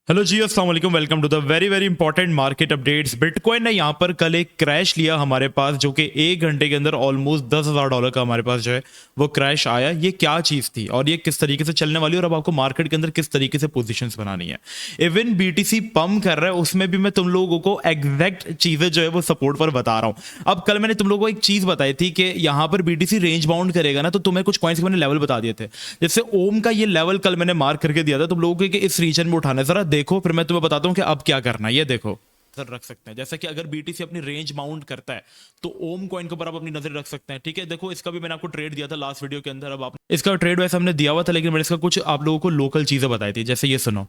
Hello जी, अस्सलाम वालेकुम। Welcome to the very very important market updates. Bitcoin ने यहाँ पर कल एक क्रैश लिया हमारे पास, जो कि एक घंटे के अंदर ऑलमोस्ट $10,000 का हमारे पास जो है वो क्रैश आया। ये क्या चीज़ थी और ये किस तरीके से चलने वाली है और अब आपको मार्केट के अंदर किस तरीके से पोजीशंस बनानी है। इवन बीटीसी पम्प कर रहा है, उसमें भी मैं तुम लोगों को एग्जैक्ट चीज़ें जो है वो सपोर्ट पर बता रहा हूँ। अब कल मैंने तुम लोगों को एक चीज़ बताई थी कि यहाँ पर बीटीसी रेंज बाउंड करेगा ना, तो तुम्हें कुछ कॉइन्स के मैंने लेवल बता दिए थे। जैसे ओम का ये लेवल कल मैंने मार्क करके दिया था तुम लोगों को कि इस रीजन में उठाना है। जरा देखो, फिर मैं तुम्हें बताता हूं कि अब क्या करना है। ये देखो, सर रख सकते हैं जैसा कि अगर बीटीसी अपनी रेंज माउंट करता है तो ओम कॉइन के ऊपर आप अपनी नजर रख सकते हैं। ठीक है, देखो इसका भी मैंने आपको ट्रेड दिया था लास्ट वीडियो के अंदर। अब आप इसका ट्रेड वैसे हमने दिया हुआ था, लेकिन मैंने इसका कुछ आप लोगों को लोकल चीजें बताई थी। जैसे ये सुनो,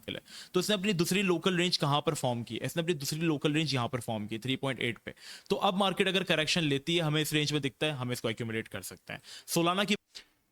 तो इसने अपनी दूसरी लोकल रेंज कहां पर फॉर्म की, इसने अपनी दूसरी लोकल रेंज यहां पर फॉर्म की 3.8 पे। तो अब मार्केट अगर करेक्शन लेती है, हमें इस रेंज में दिखता है, हम इसको एक्यूमुलेट कर सकते हैं। सोलाना की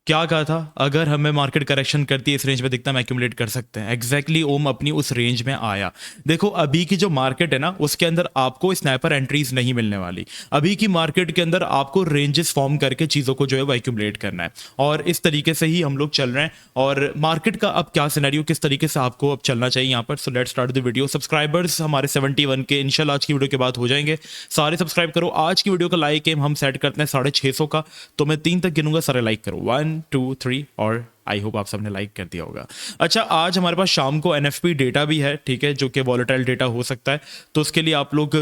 क्या कहा था, अगर हमें मार्केट करेक्शन करती है इस रेंज में दिखता है, हम एक्यूमुलेट कर सकते हैं। एग्जैक्टली ओम अपनी उस रेंज में आया। देखो अभी की जो मार्केट है ना, उसके अंदर आपको स्नैपर एंट्रीज नहीं मिलने वाली। अभी की मार्केट के अंदर आपको रेंजेस फॉर्म करके चीज़ों को जो है वो एक्यूमुलेट करना है, और इस तरीके से ही हम लोग चल रहे हैं। और मार्केट का अब क्या सिनेरियो, किस तरीके से आपको अब चलना चाहिए यहाँ पर। So let's start the video. Subscribers हमारे 71 के इंशाल्लाह आज की वीडियो के बाद हो जाएंगे। सारे सब्सक्राइब करो। आज की वीडियो का लाइक एम हम सेट करते हैं 650 का, तो मैं 3 तक गिनूंगा, सारे लाइक करो। 1 2 3 और आई होप आप सबने लाइक कर दिया होगा। अच्छा, आज हमारे पास शाम को एनएफपी डेटा भी है, ठीक है, जो कि वॉलेटाइल डेटा हो सकता है। तो उसके लिए आप लोग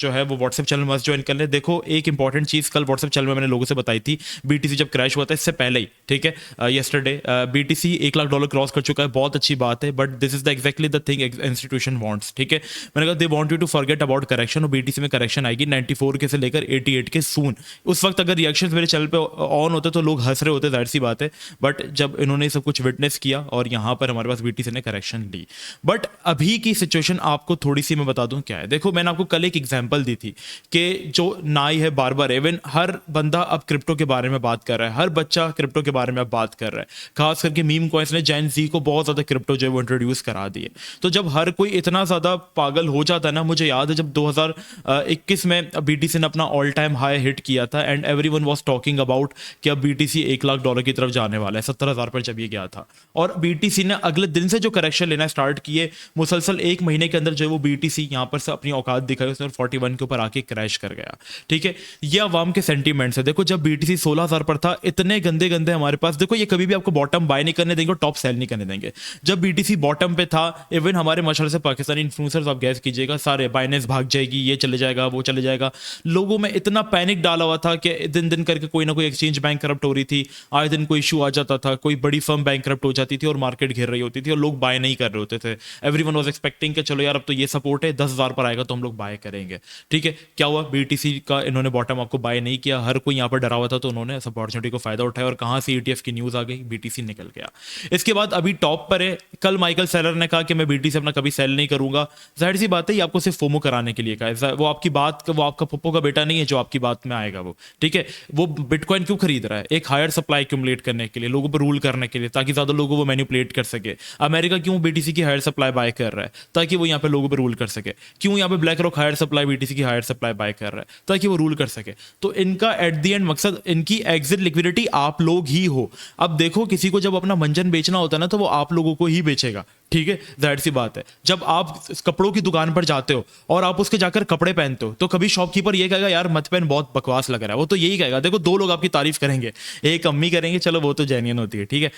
जो है वो व्हाट्सएप चैनल मस्ट ज्वाइन कर ले। देखो एक इंपॉर्टेंट चीज़ कल व्हाट्सएप चैनल में मैंने लोगों से बताई थी, बीटीसी जब क्रैश हुआ था इससे पहले ही, ठीक है, येस्टरडे बीटीसी $1,00,000 क्रॉस कर चुका है। बहुत अच्छी बात है, but this is the exactly the thing institution wants. ठीक है, मैंने कहा they want you to forget about correction, और बीटीसी में करेक्शन आएगी 94 के से लेकर 88 के सून। उस वक्त अगर रिएक्शन मेरे चैनल पे ऑन होते तो लोग हंस रहे होते, जाहिर सी बात है, बट जब इन्होंने सब कुछ विटनेस किया और यहाँ पर हमारे पास बीटीसी ने करेक्शन ली। बट अभी की सिचुएशन आपको थोड़ी सी मैं बता दूं क्या है। देखो मैंने आपको कल एक एग्जांपल दी थी कि जो नाई है बार्बर, इवन हर बंदा अब क्रिप्टो के बारे में बात कर रहा है, हर बच्चा क्रिप्टो के बारे में अब बात कर रहा है। खास करके मीम कॉइन्स ने जैन जी को बहुत ज्यादा क्रिप्टो जो है वो इंट्रोड्यूस करा दिए। तो जब हर कोई इतना ज्यादा पागल हो जाता है ना, मुझे याद है जब 2021 में बीटीसी ने अपना ऑल टाइम हाई हिट किया था and everyone was talking about कि अब बीटीसी $1,00,000 की तरफ जाने वाला है। 70,000 पर जब ये गया था, और बीटीसी ने अगले दिन से जो करेक्शन लेना स्टार्ट किए, मुसलसल एक महीने के अंदर जो है वो बीटीसी यहां पर से अपनी औकात दिखाई, उसने 41 के ऊपर आके क्रैश कर गया। ठीक है, ये अवाम के सेंटीमेंट्स है। देखो जब बीटीसी 16,000 पर था, इतने गंदे गंदे हमारे पास, देखो ये कभी भी आपको बॉटम बाय नहीं करने देंगे और टॉप सेल नहीं करने देंगे। जब बीटीसी बॉटम पे था, इवन हमारे मशहूर से पाकिस्तानी इन्फ्लुएंसर्स, आप गैस कीजिएगा, सारे बाइनेंस भाग जाएगी, ये चले जाएगा, वो चले जाएगा। लोगों में इतना पैनिक डाला हुआ था कि दिन दिन करके कोई ना कोई एक्सचेंज बैंक करप्ट हो रही थी, आए दिन कोई इशू आ जाता था, कोई बड़ी फर्म बैंक करप्ट हो जाती थी और मार्केट घिर रही होती थी और लोग बाय नहीं कर रहे होते थे। एवरीवन वाज एक्सपेक्टिंग कि चलो यार अब तो ये सपोर्ट है, 10,000 पर आएगा तो हम लोग बाय करेंगे। ठीक है, क्या हुआ, बीटीसी का इन्होंने बॉटम आपको बाय नहीं किया, हर कोई यहाँ पर डरा हुआ था, तो उन्होंने इस अपॉर्चुनिटी को फायदा उठाया और कहाँ से ETF की न्यूज आ गई, बीटीसी निकल गया। इसके बाद अभी टॉप पर है। कल माइकल सेलर ने कहा कि मैं बीटीसी अपना कभी सेल नहीं करूंगा। जाहिर सी बात है, ये आपको सिर्फ फोमो कराने के लिए कहा है। वो आपकी बात, वो आपका पप्पो का बेटा नहीं है जो आपकी बात में आएगा वो। ठीक है, वो बिटकॉइन क्यों खरीद रहा है, एक हायर सप्लाई एक्यूमुलेट करने के लिए, लोगों पर रूल करने के लिए, ताकि ज्यादा लोगों को मैनिपुलेट कर सके। अमेरिका क्यों बीटीसी की हायर सप्लाई बाय कर रहा है, ताकि वो यहाँ पे लोगों पे रूल कर सके। क्यों यहाँ पे BlackRock higher supply BTC की हायर सप्लाई बाय कर रहा है, ताकि वो रूल कर सके। तो इनका एट द एंड मकसद, इनकी एग्जिट लिक्विडिटी आप लोग ही हो। अब देखो किसी को जब अपना मंजन बेचना होता है ना, तो वो आप लोगों को ही बेचेगा। ठीक है, जाहिर सी बात है। जब आप कपड़ों की दुकान पर जाते हो और आप उसके जाकर कपड़े पहनते हो, तो कभी शॉपकीपर ये कहेगा यार मत पहन, बहुत बकवास लग रहा है, वो तो यही कहेगा। देखो दो लोग आपकी तारीफ करेंगे, एक अम्मी करेंगे, चलो वो तो जेन्युइन होती है। ठीक है,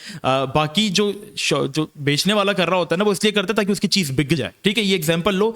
बाकी जो बेचने वाला कर रहा होता है ना, वो इसलिए करता है ताकि उसकी चीज बिक जाए। ठीक है, ये एग्जांपल लो,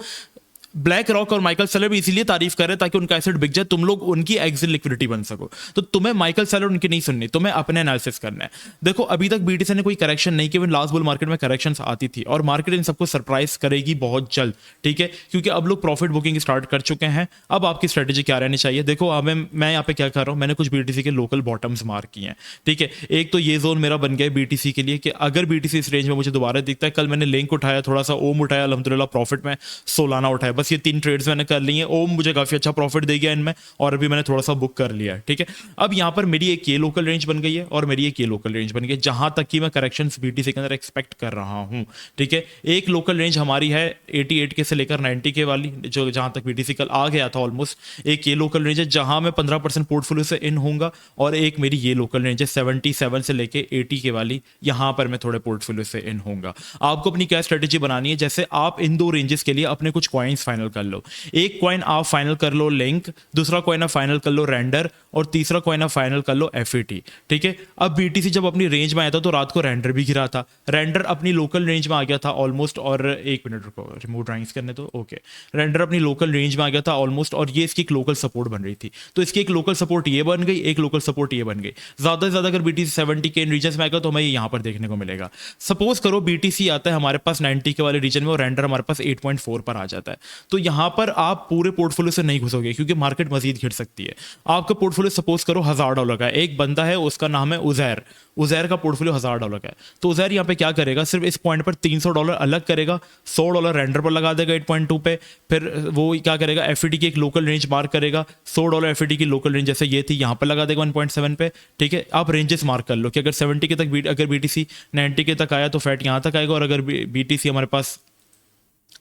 ब्लैक रॉक और माइकल सेलर भी इसीलिए तारीफ कर रहे हैं ताकि उनका एसेट बिक जाए, तुम लोग उनकी एग्जिट लिक्विडिटी बन सको। तो तुम्हें माइकल सेलर उनकी नहीं सुननी, तुम्हें अपने एनालिसिस करना है। देखो अभी तक बीटीसी ने कोई करेक्शन नहीं किया, लास्ट बुल मार्केट में करेक्शंस आती थी और मार्केट इन सबको सरप्राइज करेगी बहुत जल्द। ठीक है, क्योंकि अब लोग प्रॉफिट बुकिंग स्टार्ट कर चुके हैं। अब आपकी स्ट्रेटेजी क्या रहनी चाहिए, देखो अब मैं यहाँ पे क्या कर रहा हूँ, मैंने कुछ बीटीसी के लोकल बॉटम्स मार्क किए हैं। ठीक है, एक तो ये जोन मेरा बन गया बीटीसी के लिए कि अगर बीटीसी इस रेंज में मुझे दोबारा दिखता है, कल मैंने लिंक उठाया, थोड़ा सा ओम उठाया, अल्हम्दुलिल्लाह प्रॉफिट में, सोलाना उठाया, बस बस ये 3 ट्रेड्स मैंने कर ली हैं। ओम मुझे काफ़ी अच्छा प्रॉफिट दे गया इनमें और अभी मैंने थोड़ा सा बुक कर लिया है, ठीक है। अब यहाँ पर मेरी एक ये लोकल रेंज बन गई है और मेरी एक ये लोकल रेंज बन गई है, जहाँ तक कि मैं करेक्शंस बीटीसी के अंदर एक्सपेक्ट कर रहा हूँ, ठीक है। एक लोकल रेंज हमारी है 88 के से लेकर 90 के वाली, जो जहाँ तक बीटीसी कल आ गया था ऑलमोस्ट। एक ये लोकल रेंज है जहाँ मैं 15% पोर्टफोलियो से इन होऊंगा, और एक मेरी ये लोकल रेंज है 77 से लेके 80 के वाली, यहाँ पर मैं थोड़े पोर्टफोलियो से इन होऊंगा। आपको अपनी क्या स्ट्रेटेजी बनानी है, जैसे आप इन दो रेंजेस के लिए अपने कुछ कॉइन्स फाइनल कर लो। एक कॉइन आप फाइनल कर लो लिंक, दूसरा कॉइन आप फाइनल कर लो रेंडर, और तीसरा कॉइन आप फाइनल कर लो एफईटी, ठीक है। अब बीटीसी जब अपनी रेंज में आया था तो रात को रेंडर भी गिरा था, रेंडर अपनी लोकल रेंज में आ गया था ऑलमोस्ट, और एक मिनट रुको रिमूव ड्राइंग्स करने तो ओके, रेंडर अपनी लोकल रेंज में आ गया था ऑलमोस्ट, और ये इसकी एक लोकल सपोर्ट बन रही थी। तो इसकी एक लोकल सपोर्ट ये बन गई, एक लोकल सपोर्ट ये बन गई। ज्यादा से ज्यादा अगर बीटीसी 70 के इन रीजन में आएगा तो हमें यहाँ पर देखने को मिलेगा। सपोज करो बीटीसी आता है हमारे पास 90 के वाले रीजन में और रेंडर हमारे पास 8.4 पर आ जाता है, तो यहाँ पर आप पूरे पोर्टफोलियो से नहीं घुसोगे क्योंकि मार्केट मजीद गिर सकती है। आपका पोर्टफोलियो सपोज करो $1000 का है, एक बंदा है उसका नाम है उजैर, उजैर का पोर्टफोलियो $1000 का है, तो उजैर यहाँ पे क्या करेगा, सिर्फ इस पॉइंट पर $300 अलग करेगा, $100 रेंडर पर लगा देगा 8.2 पे, फिर वो क्या करेगा एफईटी की एक लोकल रेंज मार्क करेगा, $100 एफईटी की लोकल रेंज जैसे ये थी यहाँ पर लगा देगा 1.7 पे, ठीक है। आप रेंजेस मार्क कर लो कि अगर 70 के तक अगर बीटीसी 90 के तक आया तो फैट यहाँ तक आएगा, और अगर बीटीसी हमारे पास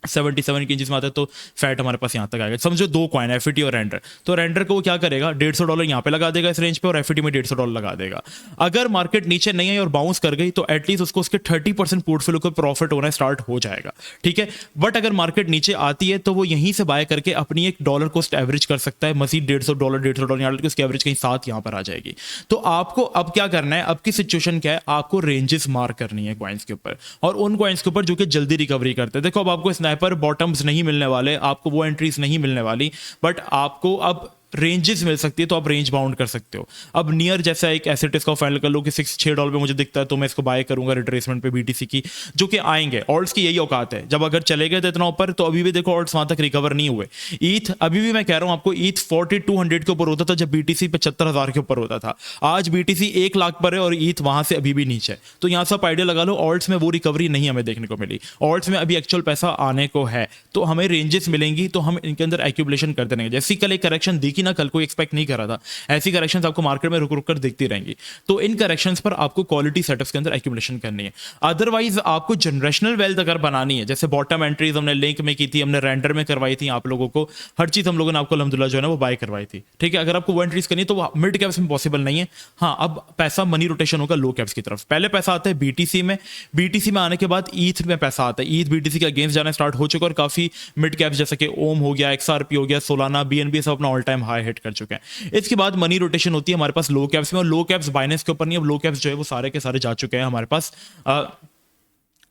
77 के इंचेस में आता है तो फैट हमारे पास यहाँ तक आएगा। समझो दो कॉइन एफईटी और रेंडर, तो रेंडर को वो क्या करेगा $150 यहाँ पे लगा देगा इस रेंज पे, और एफईटी में $150 लगा देगा। अगर मार्केट नीचे नहीं आई और बाउंस कर गई तो एटलीस्ट उसको उसके 30% पोर्टफोलियो को प्रॉफिट होना स्टार्ट हो जाएगा, ठीक है। बट अगर मार्केट नीचे आती है तो वो यहीं से बाय करके अपनी एक डॉलर कॉस्ट एवरेज कर सकता है, मजीद $150 यहाँ उसकी एवरेज कहीं साथ यहाँ पर आ जाएगी। तो आपको अब क्या करना है, अब की सिचुएशन क्या है, आपको रेंजेस मार्क करनी है कॉइन्स के ऊपर, और उन कॉइन्स के ऊपर जो कि जल्दी रिकवरी करते हैं। देखो अब आपको स्नाइपर बॉटम्स नहीं मिलने वाले, आपको वो एंट्रीज नहीं मिलने वाली, बट आपको अब रेंजेस मिल सकती है, तो आप रेंज बाउंड कर सकते हो। अब नियर जैसा एक एसेट इसका फाइनल कर लो कि $6 पे मुझे दिखता है तो मैं इसको बाय करूंगा रिट्रेसमेंट पे बीटीसी की, जो कि आएंगे। ऑल्ट्स की यही औकात है, जब अगर चले गए तो इतना ऊपर, तो अभी भी देखो ऑल्ट्स वहां तक रिकवर नहीं हुए। ईथ अभी भी मैं कह रहा हूं आपको, ईथ 4200 के ऊपर होता था जब बीटीसी 75,000 के ऊपर होता था। आज बीटीसी 1 लाख पर है और ईथ वहां से अभी भी नीचे है। तो यहां से आप आइडिया लगा लो, ऑल्ट्स में वो रिकवरी नहीं हमें देखने को मिली, ऑल्ट्स में अभी एक्चुअल पैसा आने को है, तो हमें रेंजेस मिलेंगी, तो हम इनके अंदर एक्यूमुलेशन करते रहेंगे। जैसी कल एक करेक्शन दिखी ना, कल को एक्सपेक्ट नहीं कर रहा था, ऐसी करेक्शंस आपको मार्केट में रुक रुक कर दिखती रहेंगी। तो इन करेक्शंस पर आपको क्वालिटी सेटअप्स के अंदर एक्यूमुलेशन करनी है। अदरवाइज आपको जनरेशनल वेल्थ अगर बनानी है, जैसे बॉटम एंट्रीज हमने लिंक में की थी, हमने रेंडर में करवाई थी, आप लोगों को हर चीज हम लोगों ने आपको अल्हम्दुलिल्लाह जो है ना वो बाय करवाई थी, ठीक है। अगर आपको वो एंट्रीज करनी है तो वो मिड कैप्स में पॉसिबल नहीं है। हाँ, अब पैसा मनी रोटेशन होगा लो कैप्स की तरफ। पहले पैसा आता है बीटीसी में, बीटीसी में आने के बाद ईथ में पैसा आता है। ईथ बीटीसी के अगेंस्ट जाना स्टार्ट हो चुका और काफी मिड कैप्स जैसे कि ओम हो गया, एक्सआरपी हो गया, सोलाना, बीएनबी सब अपना ऑल टाइम हाई हिट कर चुके हैं। इसके बाद मनी रोटेशन होती है हमारे पास लो कैप्स में, और लो कैप्स बाइनेंस के ऊपर नहीं, अब लो कैप्स जो है वो सारे के सारे जा चुके हैं हमारे पास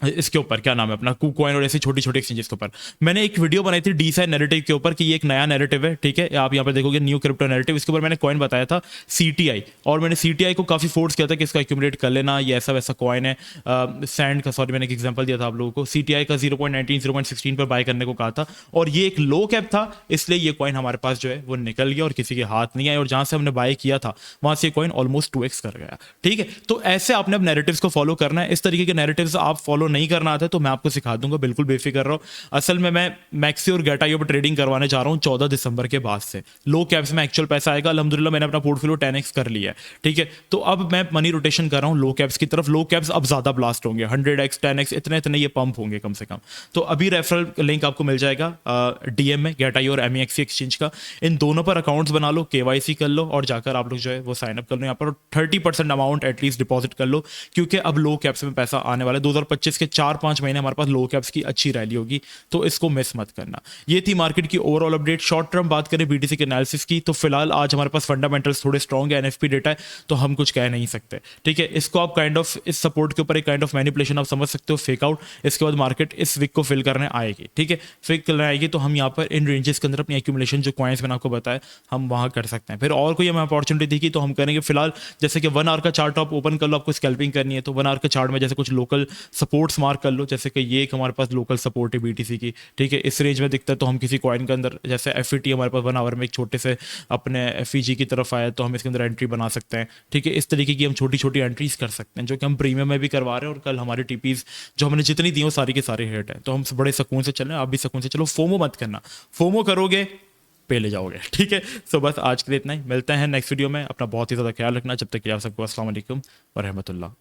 इसके ऊपर, क्या नाम है अपना, KuCoin और ऐसी छोटी छोटी एक्सचेंजेस के ऊपर। मैंने एक वीडियो बनाई थी डीसाई नैरेटिव के ऊपर कि ये एक नया नैरेटिव है, ठीक है। आप यहाँ पे देखोगे न्यू क्रिप्टो नैरेटिव, इसके ऊपर मैंने कॉइन बताया था CTI, और मैंने CTI को काफी फोर्स किया था कि इसका एक्यूमुलेट कर लेना, ये ऐसा वैसा कॉइन है। सैंड का, सॉरी मैंने एक एग्जांपल दिया था आप लोगों को, CTI का 0.19 0.16 पर बाय करने को कहा था, और ये एक लो कैप था, इसलिए ये कॉइन हमारे पास जो है वो निकल गया और किसी के हाथ नहीं आया, और जहां से हमने बाय किया था वहां से कॉइन ऑलमोस्ट 2x कर गया, ठीक है। तो ऐसे आपने अब नैरेटिव्स को फॉलो करना है। इस तरीके के नैरेटिव्स आप फॉलो नहीं करना आता तो मैं आपको सिखा दूंगा, बिल्कुल बेफिक्र रहो। असल में मैं मैक्सी और गेटाईओ पर ट्रेडिंग करवाने जा रहा हूं 14 दिसंबर के बाद से। लो कैप्स में एक्चुअल पैसा आएगा, अल्हम्दुलिल्लाह मैंने अपना पोर्टफोलियो 10x कर लिया है, ठीक है। तो अब मैं मनी रोटेशन कर रहा हूं लो कैप्स की तरफ। लो कैप्स अब ज्यादा ब्लास्ट होंगे, 100x 10x इतने इतने ये पंप होंगे कम से कम। तो अभी रेफरल लिंक आपको मिल जाएगा DM में, गेटाईओ और MEXC एक्सचेंज का। इन दोनों पर अकाउंट्स बना लो, KYC कर लो, और जाकर आप लोग जो है वो साइन अप कर लो यहाँ पर, 30% अमाउंट एटलीस्ट डिपॉजिट कर लो, क्योंकि अब लो कैप्स में पैसा आने वाला है। 2025 के 4-5 महीने हमारे पास लो कैप्स की अच्छी रैली होगी, तो इसको मिस मत करना। ये थी मार्केट की ओवरऑल अपडेट। शॉर्ट टर्म बात करें बीटीसी के एनालिसिस की, तो फिलहाल आज हमारे पास फंडामेंटल्स थोड़े स्ट्रॉन्ग है, NFP डेटा है, तो हम कुछ कह नहीं सकते, ठीक है। इसको आप काइंड ऑफ इस सपोर्ट के ऊपर एक काइंड ऑफ मैनिपुलेशन आप समझ सकते हो, फेक आउट। इसके बाद मार्केट इस वीक को फिल करने आएगी, ठीक है। फिल करने आएगी तो हम यहाँ पर इन रेंजेस के अंदर अपनी एक्यूमुलेशन जो कॉइन्स मैंने आपको बताया हम वहां कर सकते हैं। फिर और कोई हमें अपॉर्चुनिटी दिखी तो हम करेंगे। फिलहाल जैसे कि 1 आवर का चार्ट आप ओपन कर लो, आपको स्कैल्पिंग करनी है तो 1 आवर के चार्ट में जैसे कुछ लोकल सपोर्ट सपोर्ट्स मार्क कर लो, जैसे कि ये एक हमारे पास लोकल सपोर्ट है BTC की, ठीक है, इस रेंज में दिखता है तो हम किसी कॉइन के अंदर, जैसे FET हमारे पास 1 आवर में एक छोटे से अपने FEG की तरफ आया तो हम इसके अंदर एंट्री बना सकते हैं, ठीक है। इस तरीके की हम छोटी छोटी एंट्रीज कर सकते हैं जो कि हम प्रीमियम में भी करवा रहे हैं, और कल हमारे TPs जो हमने जितनी दी वो सारी के सारे हिट है, तो हम बड़े सुकून से चलें, आप भी सुकून से चलो, फोमो मत करना, फोमो करोगे पे ले जाओगे, ठीक है। सो बस आज के लिए इतना ही, मिलते हैं नेक्स्ट वीडियो में, अपना बहुत ही ज़्यादा ख्याल रखना, जब तक कि आप सबको अस्सलाम वालेकुम व रहमतुल्लाह।